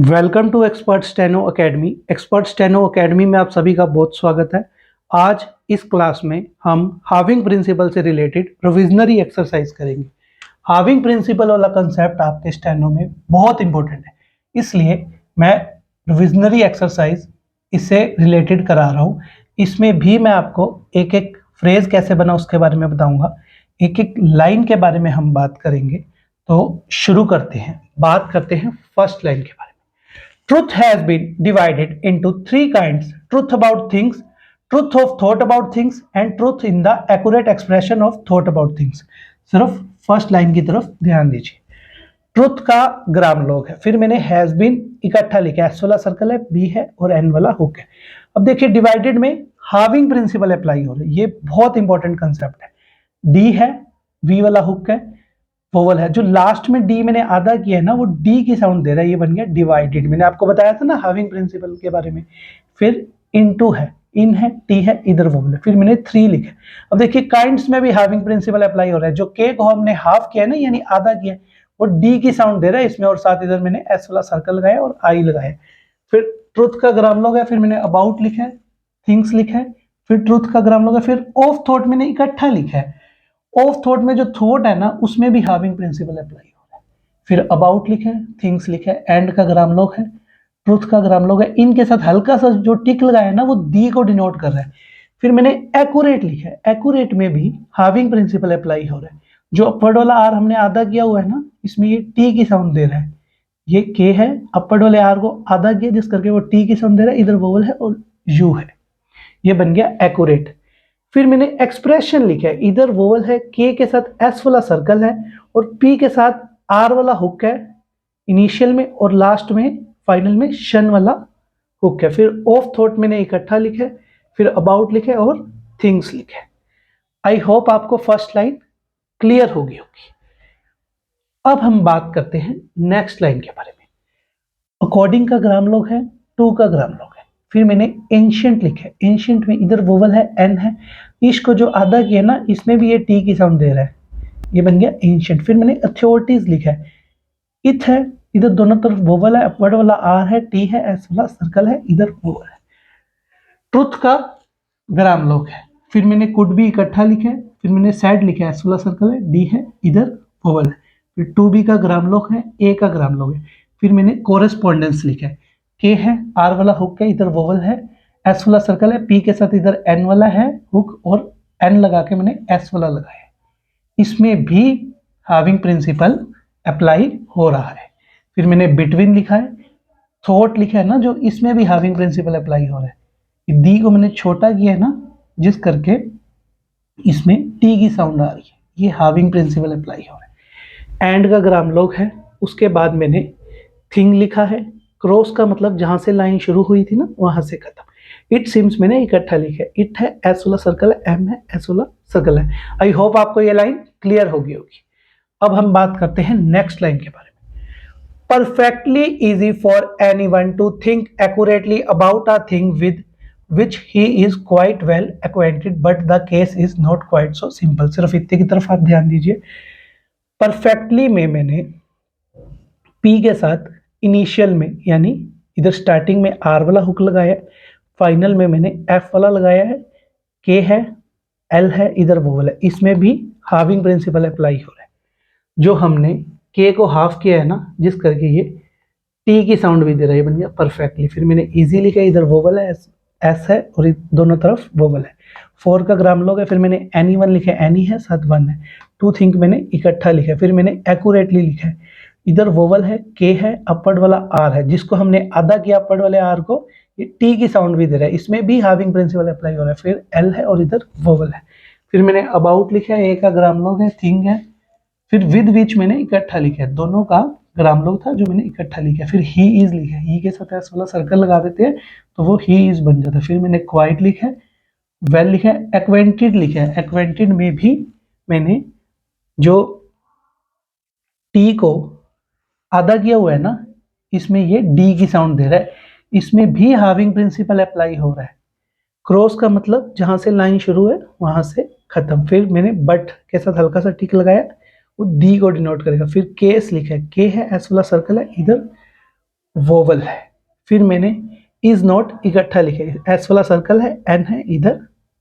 Welcome to expert steno academy. Expert steno academy में आप सभी का बहुत स्वागत है। आज इस क्लास में हम हाविंग प्रिंसिपल से रिलेटेड प्रोविजनरी एक्सरसाइज करेंगे। हाविंग प्रिंसिपल वाला कंसेप्ट आपके स्टेनो में बहुत इंपॉर्टेंट है, इसलिए मैं प्रोविजनरी एक्सरसाइज इससे रिलेटेड करा रहा हूँ। इसमें भी मैं आपको एक एक फ्रेज कैसे बना उसके बारे में बताऊँगा, एक एक लाइन के बारे में हम बात करेंगे। तो शुरू करते हैं, बात करते हैं फर्स्ट लाइन के बारे में। Truth has been divided into three kinds: truth about things, truth of thought about things, and truth in the accurate expression of thought about things। सिर्फ फर्स्ट लाइन की तरफ ध्यान दीजिए। ट्रुथ का ग्राम लॉग है, फिर मैंने हैज बीन इकट्ठा लिखा है, एस वाला सर्कल है, बी है और एन वाला हुक है। अब देखिए डिवाइडेड में हाविंग प्रिंसिपल अप्लाई हो रहा है, ये बहुत इंपॉर्टेंट कंसेप्ट है। डी है, वी वाला हुक है, वोवल है। जो लास्ट में डी मैंने आधा किया है ना, वो डी की साउंड दे रहा है, ये बन गया डिवाइडेड। मैंने आपको बताया था ना हाविंग प्रिंसिपल के बारे में। फिर इनटू है, इन है, टी है, इधर वोवल है, फिर मैंने थ्री लिखा। अब देखिए काइंड्स में भी हाविंग प्रिंसिपल अप्लाई हो रहा है। जो के को हमने हाफ किया है ना, यानी आधा किया है, वो डी की साउंड दे रहा है इसमें, और साथ इधर मैंने एस वाला सर्कल लगाया और आई लगाया। फिर ट्रुथ का ग्राम लॉग है, फिर मैंने अबाउट लिखा है, थिंग्स लिखा है, फिर ट्रुथ का ग्राम लॉग है, फिर ऑफ थॉट मैंने इकट्ठा लिखा है। ऑफ थॉट में जो थॉट है ना, उसमें भी हाविंग प्रिंसिपल अप्लाई हो रहा है। फिर अबाउट लिखे है, थिंग्स लिखे है, एंड का ग्राम लॉग है, ट्रुथ का ग्राम लॉग है। इनके साथ हल्का सा जो टिक लगाया है ना, वो दी को डिनोट कर रहा है। फिर मैंने एक्यूरेट लिखा है, एक्यूरेट में भी हाविंग प्रिंसिपल अप्लाई हो रहा है। जो अपवर्ड वाला आर हमने आधा किया हुआ है ना, इसमें ये टी की साउंड दे रहा है। ये के है, अपवर्ड वाले आर को आधा किया जिस करके वो टी की साउंड दे रहा है, इधर वोवल है और यू है। ये बन गया एक्यूरेट। फिर मैंने एक्सप्रेशन लिखा है, इधर वोवल है, के साथ एस वाला सर्कल है और पी के साथ आर वाला हुक है इनिशियल में, और लास्ट में फाइनल में शन वाला हुक है। फिर ऑफ थॉट मैंने इकट्ठा लिखा है, फिर अबाउट लिखे और थिंग्स लिखे। आई होप आपको फर्स्ट लाइन क्लियर होगी। अब हम बात करते हैं नेक्स्ट लाइन के बारे में। अकॉर्डिंग का ग्राम लॉग है, टू का ग्राम लॉग है, फिर मैंने एंशियंट लिखा है। एंशियंट में इधर वोवल है, एन है, इसको जो आधा किया ना, इसमें भी ये टी की साउंड दे रहा है, ये बन गया एंशियंट। फिर मैंने अथॉरिटीज लिखा है, इथ है, इधर दोनों तरफ वोवल है, अपवर्ड वाला आर है, टी है, एस वाला सर्कल है, इधर वोवल है। ट्रुथ का ग्राम लॉग है, फिर मैंने कुड भी इकट्ठा लिखा है, फिर मैंने सैड लिखा है, एस वाला सर्कल है, डी है, इधर वोवल है। फिर टू बी का ग्राम लॉग है, ए का ग्राम लॉग है, फिर मैंने कोरेस्पॉन्डेंस लिखा है, के है, आर वाला हुक है, इधर वोवल है, एस वाला सर्कल है, पी के साथ इधर एन वाला है हुक, और एन लगा के मैंने एस वाला लगाया। इसमें भी हाविंग प्रिंसिपल अप्लाई हो रहा है। फिर मैंने बिटवीन लिखा है, थॉट लिखा है ना, जो इसमें भी हाविंग प्रिंसिपल अप्लाई हो रहा है। दी को मैंने छोटा किया है ना, जिस करके इसमें टी की साउंड आ रही है, ये हाविंग प्रिंसिपल अप्लाई हो रहा है। एंड का ग्राम लॉग है, उसके बाद मैंने थिंग लिखा है, क्रॉस का मतलब जहां से लाइन शुरू हुई थी ना, वहां से खत्म। इट सिम्स मैंने इकट्ठा लिखा है, इट है, एस वाला सर्कल है, एम है, एस वाला सर्कल है। आई होप आपको ये लाइन क्लियर होगी। अब हम बात करते हैं नेक्स्ट लाइन के बारे में। Perfectly easy for anyone to think accurately about a thing with which he is quite well acquainted but the case is not quite so simple। सिर्फ इतने की तरफ आप ध्यान दीजिए। परफेक्टली में मैंने P के साथ इनिशियल में, यानी इधर स्टार्टिंग में R वाला हुक लगाया, फाइनल में मैंने F वाला लगाया है, K है, L है, इधर वोवल है। इसमें भी हाविंग प्रिंसिपल अप्लाई हो रहा है। जो हमने K को हाफ किया है ना, जिस करके ये T की साउंड भी दे रहा है, बन गया परफेक्टली। फिर मैंने इजी लिखा, इधर वोवल है, एस है और दोनों तरफ वोवल है। फोर का ग्राम लॉग है, फिर मैंने एनी वन लिखा है, एनी है, साथ वन है। टू थिंक मैंने इकट्ठा लिखा है, फिर मैंने एक्यूरेटली लिखा है, इधर वोवल है, के है, अपवर्ड वाला आर है, जिसको हमने आधा किया अपवर्ड वाले आर को, ये टी की साउंड भी दे रहा है, इसमें भी हाविंग प्रिंसिपल अप्लाई हो रहा है। फिर एल है और इधर वोवल है। फिर मैंने अबाउट लिखा है, ए का ग्राम लॉग है, थिंग है, फिर विद विच मैंने इकट्ठा लिखा है, दोनों का ग्राम लॉग था जो मैंने इकट्ठा लिखा है। फिर ही इज लिखा है, ही के साथ एस वाला सर्कल लगा देते हैं तो वो ही इज बन जाता है। फिर मैंने क्वाइट लिखा है, वेल लिखा है, एक्वेंटेड लिखा है। एक्वेंटेड में भी मैंने जो टी को आधा किया हुआ है ना, इसमें ये डी की साउंड दे रहा है, इसमें भी हाविंग प्रिंसिपल अप्लाई हो रहा है। क्रॉस का मतलब जहां से लाइन शुरू है वहां से खत्म। फिर मैंने बट के साथ हल्का सा टिक लगाया, वो डी को डिनोट करेगा। फिर केस लिखा है, के है, एस वाला सर्कल है, इधर वोवल है। फिर मैंने इज नॉट इकट्ठा लिखा है, एस वाला सर्कल है, एन है, इधर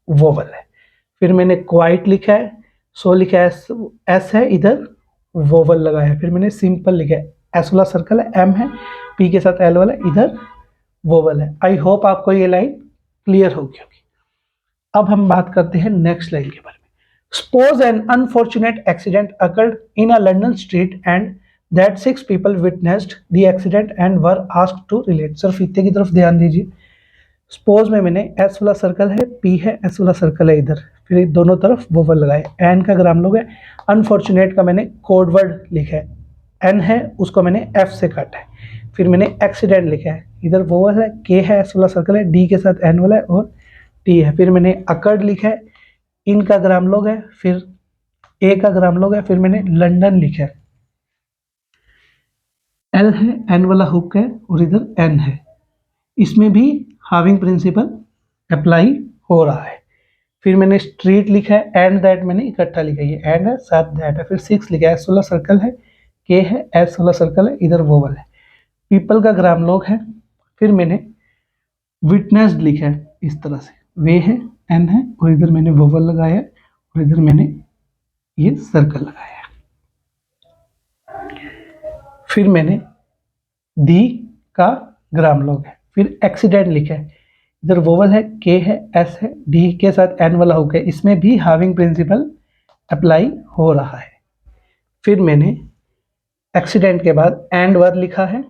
वोवल है। फिर मैंने क्वाइट लिखा है, सो लिखा है, एस है, इधर वोवल लगाया है। फिर मैंने सिंपल लिखा है, एस वाला सर्कल है, एम है, पी के साथ एल वाला, इधर वोवल है। आई होप आपको ये लाइन क्लियर होगी। अब हम बात करते हैं नेक्स्ट लाइन के बारे में। Suppose an unfortunate accident occurred in a London street and that 6 people witnessed the accident and were asked to relate. सिर्फ इतने की तरफ ध्यान दीजिए। सपोज में मैंने एस वाला सर्कल है, पी है, एस वाला सर्कल है इधर, फिर दोनों तरफ वोवल लगाए। एन का ग्राम लोग है, अनफॉर्चुनेट का मैंने कोड वर्ड लिखा है, एन है उसको मैंने एफ से काटा है। फिर मैंने एक्सीडेंट लिखा है, इधर वोवल है, के है, एस वाला सर्कल है, डी के साथ एन वाला है और टी है। फिर मैंने अकर्ड लिखा है, इन का ग्राम लोग है, फिर ए का ग्राम लोग है, फिर मैंने लंदन लिखा है, एल है, एन वाला हुक है और इधर एन है। इसमें भी हाविंग प्रिंसिपल अप्लाई हो रहा है। फिर मैंने स्ट्रीट लिखा है, एंड दैट मैंने इकट्ठा लिखा है, ये एंड है, साथ दैट है। फिर 6 लिखा है, एस वाला सर्कल है, के है, एस वाला सर्कल है, इधर वोवल है। पीपल का ग्राम लोग है। फिर मैंने विटनेस्ड लिखा है इस तरह से, वे है, एन है और इधर मैंने वोवल लगाया है और इधर मैंने ये सर्कल लगाया है। फिर मैंने दी का ग्राम लॉग है। फिर एक्सीडेंट लिखा है, इधर वोवल है, के है, एस है, डी के साथ एन वाला हुक है, इसमें भी हाविंग प्रिंसिपल अप्लाई हो रहा है। फिर मैंने एक्सीडेंट के बाद एंड वर्ड लिखा है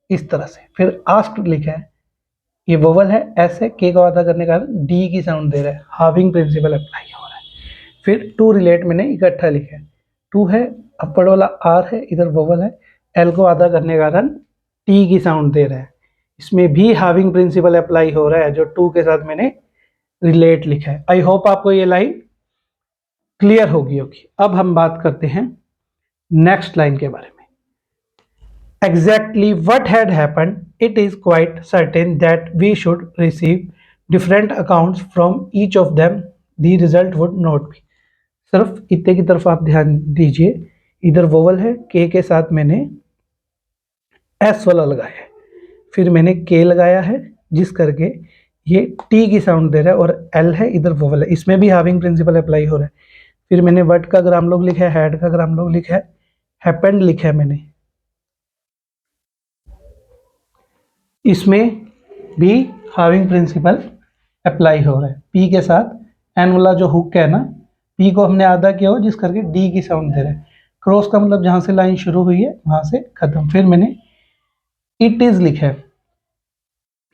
इस तरह से। फिर आस्क्ड लिखा है, ये वोवल है, एस है, के का वादा करने का डी की साउंड दे रहा है, हाविंग प्रिंसिपल अप्लाई हो रहा है। फिर टू रिलेट मैंने इकट्ठा लिखा है, टू है, अपर वाला आर है, इधर वोवल है, एल को आधा करने का कारण टी की साउंड दे रहा है, इसमें भी हाविंग प्रिंसिपल अप्लाई हो रहा है जो टू के साथ मैंने रिलेट लिखा है। आई होप आपको ये लाइन क्लियर होगी। अब हम बात करते हैं नेक्स्ट लाइन के बारे में। Exactly what had happened, it is quite certain that we should receive different accounts from each of them, the result would not be. सिर्फ इतने की तरफ आप ध्यान दीजिए। इधर वोवल है, के साथ मैंने एस वाला लगाया है, फिर मैंने के लगाया है जिस करके ये टी की साउंड दे रहा है, और एल है, इधर वोवल है, इसमें भी हाविंग प्रिंसिपल अप्लाई हो रहा है। फिर मैंने वर्ड का ग्राम लोग लिखा है, हैड का ग्राम लोग लिखा है, हैपेंड लिखा है मैंने, इसमें भी हाविंग प्रिंसिपल अप्लाई हो रहा है। पी के साथ एन वाला जो हुक है ना, पी को हमने आधा किया हो जिस करके डी की साउंड दे रहा है। क्रॉस का मतलब जहां से लाइन शुरू हुई है वहां से खत्म। फिर मैंने इट इज लिखा है,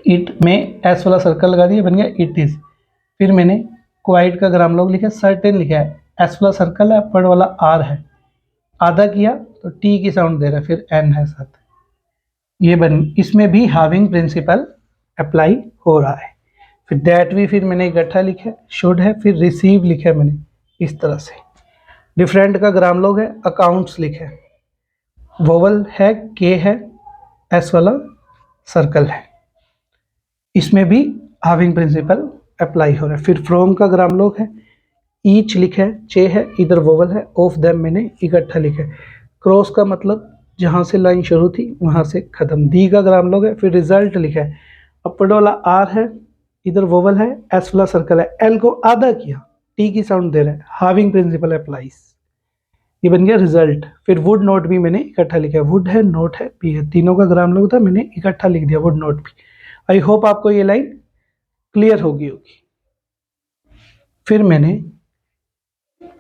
इट में एस वाला सर्कल लगा दिया, बन गया इट इज। फिर मैंने क्वाइट का ग्राम लोग लिखा है, सर्टेन लिखा है, एस वाला सर्कल है, अपर वाला आर है, आधा किया तो टी की साउंड दे रहा है, फिर एन है साथ, ये बन, इसमें भी हाविंग प्रिंसिपल अप्लाई हो रहा है। फिर दैट भी फिर मैंने इकट्ठा लिखा है, शुड है, फिर रिसीव लिखा है मैंने इस तरह से। डिफरेंट का ग्राम लोग है, अकाउंट्स लिखा है, वोवल है, के है, एस वाला सर्कल है, इसमें भी हाविंग प्रिंसिपल अप्लाई हो रहा है। फिर फ्रॉम का ग्राम लोग है, ईच लिखा है, चे है, इधर वोवल है, ऑफ देम मैंने इकट्ठा लिखा है। क्रॉस का मतलब जहां से लाइन शुरू थी वहां से खत्म। दी का ग्राम लोग है, फिर रिजल्ट लिखा है, अपर वाला आर है, इधर वोवल है, एस वाला सर्कल है, एल को आधा किया, टी की साउंड दे रहा है, हाविंग प्रिंसिपल अप्लाइज, ये बन गया रिजल्ट। फिर वुड नोट भी मैंने इकट्ठा लिखा है, वुड है, नोट है, पी है, तीनों का ग्राम लोग था, मैंने इकट्ठा लिख दिया वुड नोट भी। आई होप आपको ये लाइन क्लियर होगी। फिर मैंने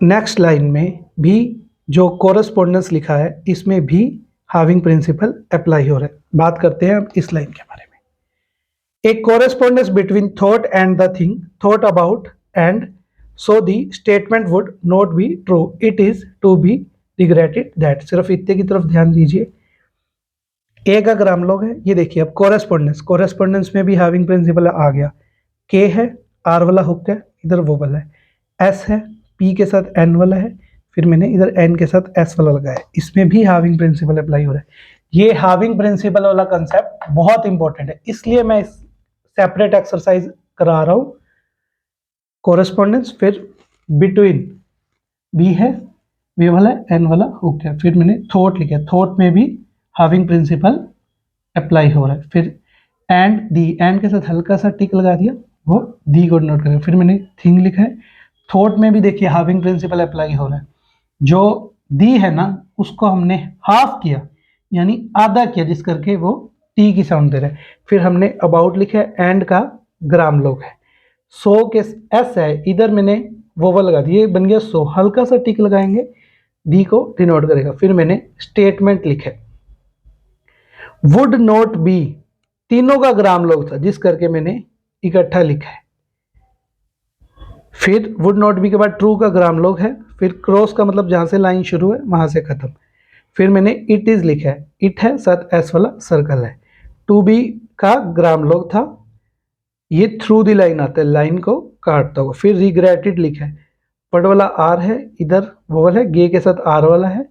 नेक्स्ट लाइन में भी जो कोरस्पोंडेंस लिखा है इसमें भी हाविंग प्रिंसिपल अप्लाई हो रहा है। बात करते हैं अब इस लाइन के बारे में। एक correspondence between thought and the thing thought about and so the statement would not be true, it is to be regretted that. सिर्फ इतने की तरफ ध्यान दीजिए। ए का ग्राम लोग है, ये देखिए अब कोरेस्पोंडेंस में भी हाविंग प्रिंसिपल आ गया। के है, आर वाला हुक है, इधर वोवल है, एस है, पी के साथ एन वाला है, फिर मैंने इधर एन के साथ एस वाला लगाया, इसमें भी हाविंग प्रिंसिपल अप्लाई हो रहा है। ये हाविंग प्रिंसिपल वाला कंसेप्ट बहुत इंपॉर्टेंट है, इसलिए मैं सेपरेट एक्सरसाइज करा रहा हूं। कोरेस्पोंडेंस, फिर बिटवीन, बी है, वी वाला, एन वाला हुक है, फिर मैंने थॉट लिखा, थॉट में भी हाविंग प्रिंसिपल अप्लाई हो रहा है। फिर एंड दी, एंड के साथ हल्का सा टिक लगा दिया, वो दी को डिनोट करेगा। फिर मैंने थिंग लिखा है। थॉट में भी देखिए हाविंग प्रिंसिपल अप्लाई हो रहा है। जो दी है ना उसको हमने हाफ किया यानी आधा किया, जिस करके वो टी की साउंड दे रहा है। फिर हमने अबाउट लिखा है, एंड का ग्राम लोग है, सो के एस है, इधर मैंने वोवल लगा दिया, बन गया सो, हल्का सा टिक लगाएंगे, डी को डिनोट करेगा। फिर मैंने स्टेटमेंट लिखे, वुड नॉट बी, तीनों का ग्राम लोग था, जिस करके मैंने इकट्ठा लिखा है। फिर वुड नॉट बी के बाद ट्रू का ग्राम लोग है, फिर क्रॉस का मतलब जहां से लाइन शुरू है वहां से खत्म। फिर मैंने इट इज लिखा है, इट है साथ एस वाला सर्कल है। टू बी का ग्राम लोग था, ये थ्रू दी लाइन आता है, लाइन को काटता हुआ। फिर रिग्रेटेड लिखा है, पड वाला आर है, इधर वोवल है, गे के साथ आर वाला है,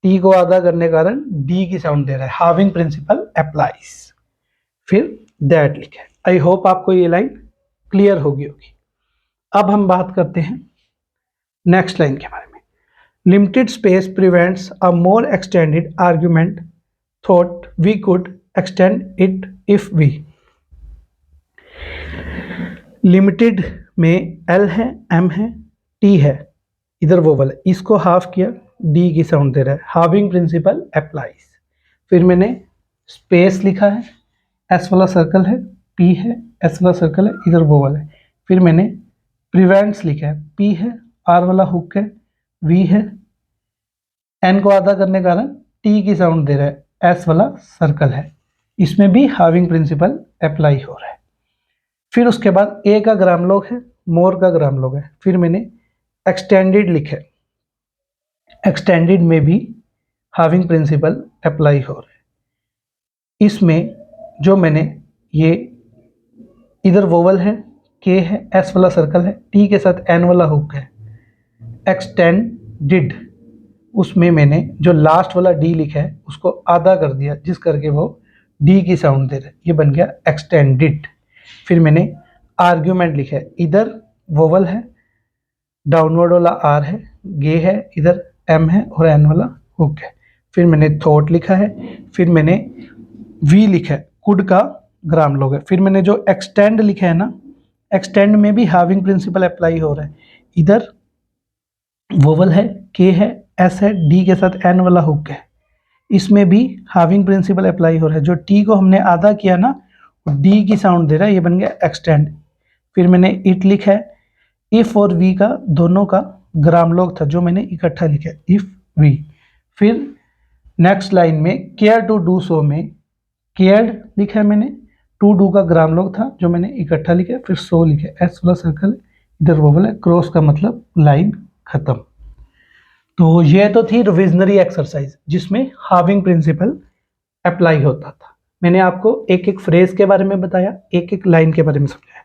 टी को आधा करने के कारण डी की साउंड दे रहा है, हाविंग प्रिंसिपल अप्लाइज। फिर दैट लिखा है। आई होप आपको ये लाइन क्लियर होगी। अब हम बात करते हैं नेक्स्ट लाइन के बारे में। Limited space prevents a more extended argument, thought we could extend it if we. Limited में एल है, एम है, टी है, इधर वोवल है, इसको हाफ किया, डी की साउंड दे रहा है, हाविंग प्रिंसिपल अप्लाइज। फिर मैंने स्पेस लिखा है, एस वाला सर्कल है, पी है, एस वाला सर्कल है, इधर वोवल है। फिर मैंने प्रिवेंट्स लिखा है, पी है, आर वाला हुक है, वी है, एन को आधा करने के कारण टी की साउंड दे रहा है, एस वाला सर्कल है, इसमें भी हाविंग प्रिंसिपल अप्लाई हो रहा है। फिर उसके बाद ए का ग्राम लोग है, मोर का ग्राम लोग है। फिर मैंने एक्सटेंडेड लिखा है, एक्सटेंडेड में भी हाविंग प्रिंसिपल अप्लाई हो रहा है। इसमें जो मैंने ये इधर वोवल है, के है, एस वाला सर्कल है, टी के साथ एन वाला हुक है, एक्सटेंडेड, उसमें मैंने जो लास्ट वाला डी लिखा है उसको आधा कर दिया, जिस करके वो डी की साउंड दे रहा है, ये बन गया एक्सटेंडेड। फिर मैंने आर्ग्यूमेंट लिखा है, इधर वोवल है, डाउनवर्ड वाला आर है, गे है, इधर एम है और एन वाला हुक है। फिर मैंने थॉट लिखा है, फिर मैंने वी लिखा है, कुड का ग्राम लोग है। फिर मैंने जो एक्सटेंड लिखा है ना, एक्सटेंड में भी हाविंग प्रिंसिपल अप्लाई हो रहा है, इधर वोवल है, के है, एस है, डी के साथ एन वाला हुक है, इसमें भी हाविंग प्रिंसिपल अप्लाई हो रहा है। जो टी को हमने आधा किया ना, डी की साउंड दे रहा है, ये बन गया एक्सटेंड। फिर मैंने इट लिखा है, इफ और वी का दोनों का ग्राम लोग था, जो मैंने इकट्ठा लिखा है, इफ वी। फिर नेक्स्ट लाइन में केयर टू डू सो में केयर्ड लिखा है मैंने, टू डू का ग्राम लोग था जो मैंने इकट्ठा लिखा है। फिर सो लिखा है, एस वाला सर्कल है, इधर वोवल है, क्रॉस का मतलब लाइन खत्म। तो ये तो थी रिविजनरी एक्सरसाइज जिसमें हाविंग प्रिंसिपल अप्लाई होता था। मैंने आपको एक एक फ्रेज के बारे में बताया, एक एक लाइन के बारे में समझाया।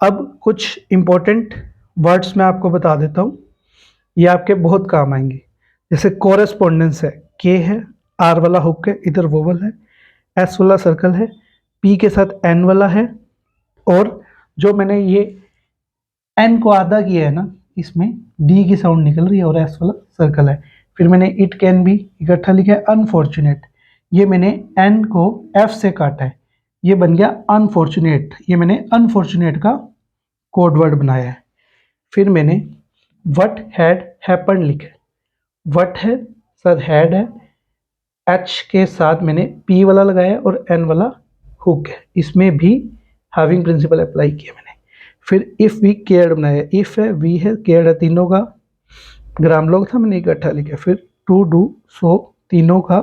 अब कुछ इंपॉर्टेंट वर्ड्स मैं आपको बता देता हूँ, ये आपके बहुत काम आएंगे। जैसे कोरेस्पोंडेंस है, के है, आर वाला हुक है, इधर वोवल है, एस वाला सर्कल है, पी के साथ एन वाला है, और जो मैंने ये एन को आधा किया है ना, इसमें डी की साउंड निकल रही है और एस वाला सर्कल है। फिर मैंने इट कैन भी इकट्ठा लिखा है, अनफॉर्चुनेट, ये मैंने एन को एफ से काटा है, ये बन गया अनफॉर्चुनेट, ये मैंने अनफॉर्चुनेट का कोड वर्ड बनाया है। फिर मैंने व्हाट हैड हैपन लिखा है, व्हाट है सर हैड है, एच के साथ मैंने पी वाला लगाया और एन वाला हुक है, इसमें भी हाविंग प्रिंसिपल अप्लाई किया मैंने। फिर इफ़ वी केयर्ड बनाया, इफ़ है, वी है, केयर्ड है, तीनों का ग्राम लोग था, मैंने इकट्ठा लिखा। फिर टू डू सो, तीनों का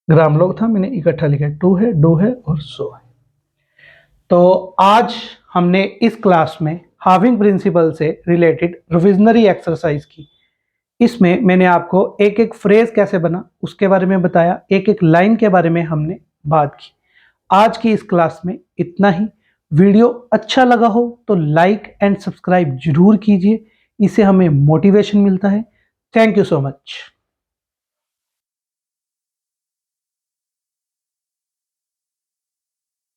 ग्राम लोग था, मैंने इकट्ठा लिखा। टू है, डू है और सो है। तो आज हमने इस क्लास में हाविंग प्रिंसिपल से रिलेटेड रिविजनरी एक्सरसाइज की। इसमें मैंने आपको एक एक फ्रेज कैसे बना उसके बारे में बताया, एक एक लाइन के बारे में हमने बात की। आज की इस क्लास में इतना ही। वीडियो अच्छा लगा हो तो लाइक एंड सब्सक्राइब जरूर कीजिए, इससे हमें मोटिवेशन मिलता है। Thank you so much.